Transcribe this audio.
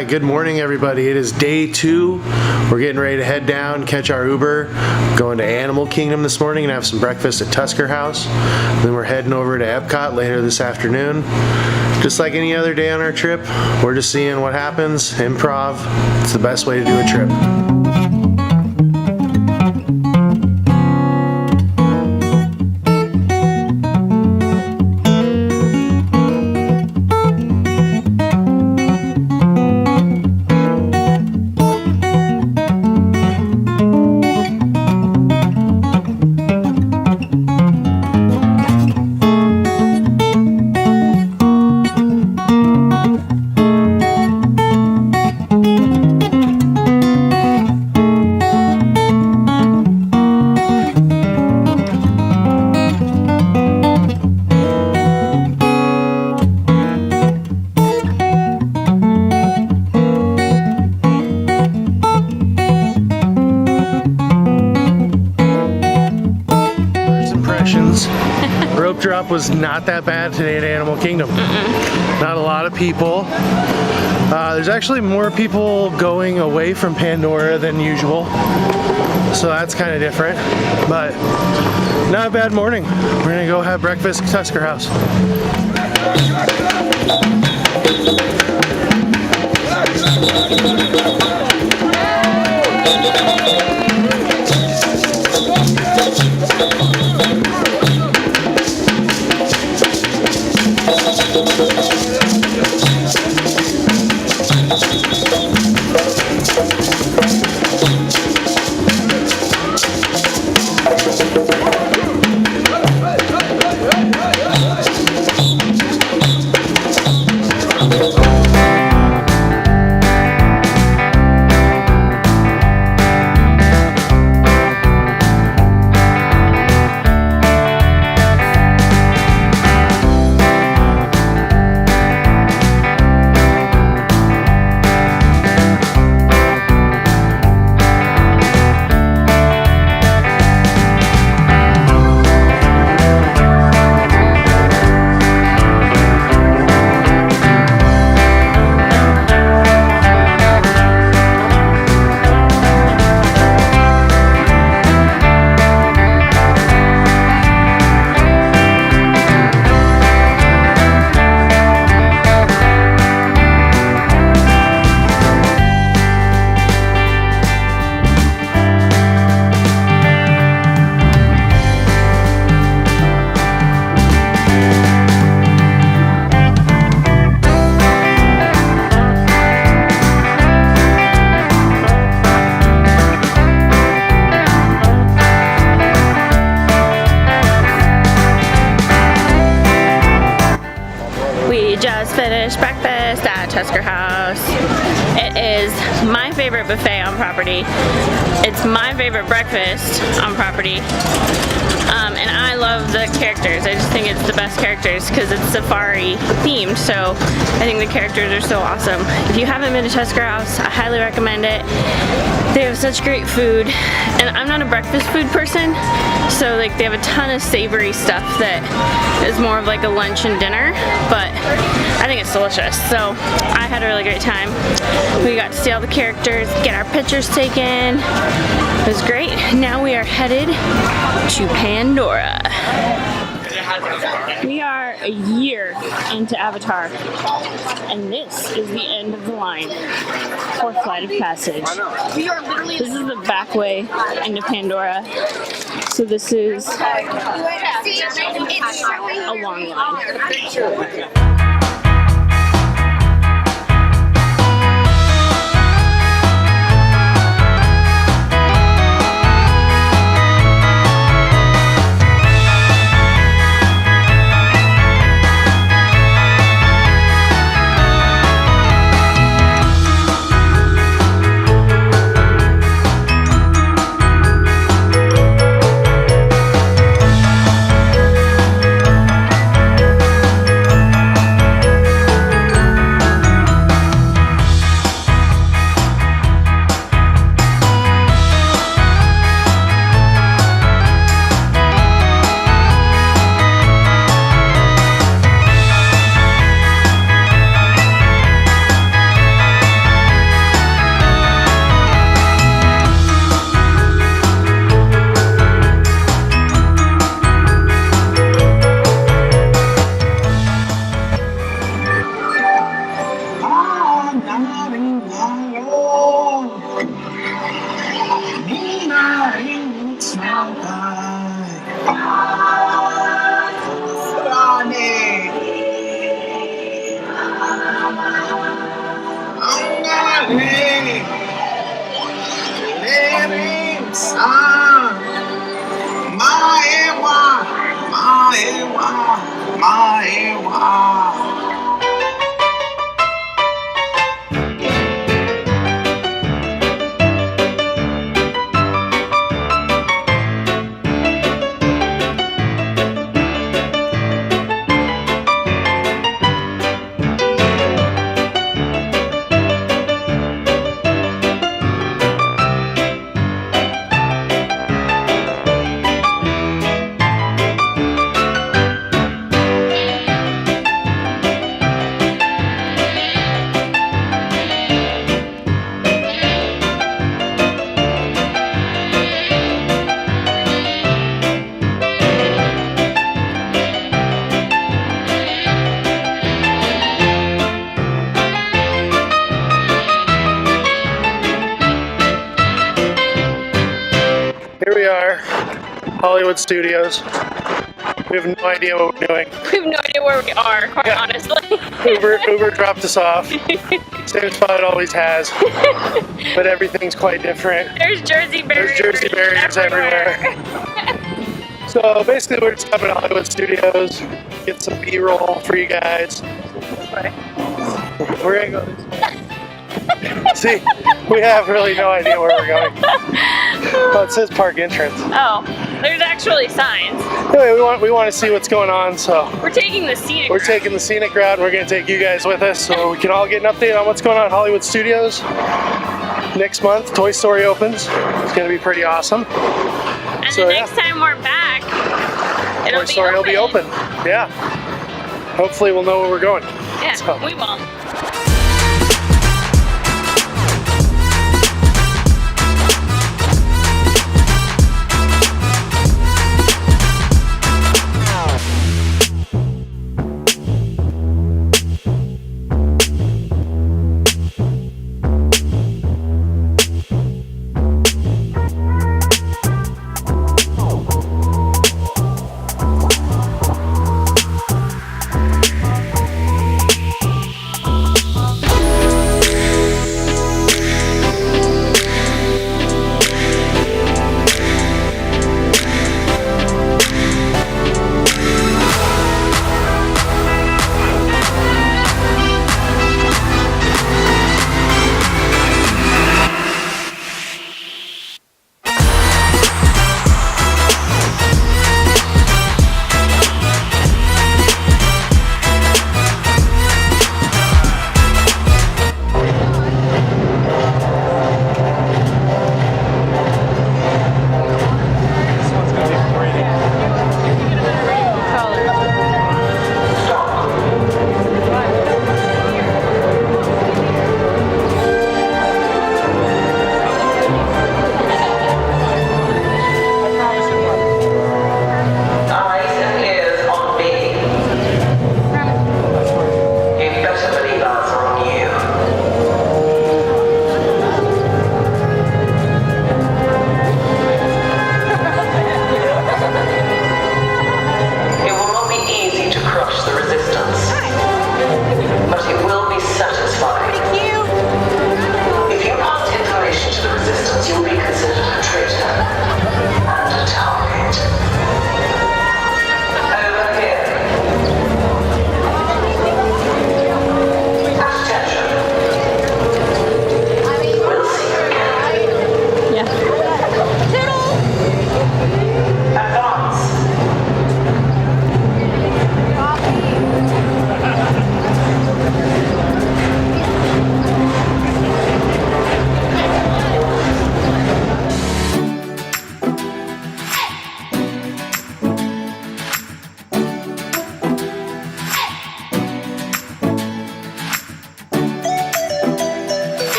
right, good morning everybody. It is day 2. We're getting ready to head down, catch our Uber, going to Animal Kingdom this morning and have some breakfast at Tusker House. Then we're heading over to Epcot later this afternoon. Just like any other day on our trip, we're just seeing what happens, improv. It's the best way to do a trip. Rope drop was not that bad today at Animal Kingdom. Not a lot of people. There's actually more people going away from Pandora than usual, so that's kind of different, but not a bad morning. We're gonna go have breakfast at Tusker House. Just finished breakfast at Tusker House. It is my favorite buffet on property. It's my favorite breakfast on property. And I love the characters. I just think it's the best characters because it's safari themed, so I think the characters are so awesome. If you haven't been to Tusker House, I highly recommend it. They have such great food, and I'm not a breakfast food person, so like they have a ton of savory stuff that is more of like a lunch and dinner, but I think it's delicious. So I had a really great time. We got to see all the characters, get our pictures taken. It was great. Now we are headed to Pandora. We are a year into Avatar, and this is the end of the line for Flight of Passage. This is the back way into Pandora, so this is a long line. Here we are, Hollywood Studios. We have no idea what we're doing. We have no idea where we are, quite Yeah. honestly. Uber dropped us off. Same spot it always has, but everything's quite different. There's Jersey barriers. There's Jersey barriers everywhere. So basically, we're just coming to Hollywood Studios, get some B-roll for you guys. We're gonna go this way. See, we have really no idea where we're going. Oh, it says park entrance. Oh, there's actually signs. Anyway, we want to see what's going on, so We're taking the scenic we're route. taking the scenic route. And we're going to take you guys with us so we can all get an update on what's going on at Hollywood Studios. Next month, Toy Story opens. It's going to be pretty awesome. And so, the yeah. next time we're back, it'll Toy Story will be open. Yeah. Hopefully we'll know where we're going. Yeah, So. we won't.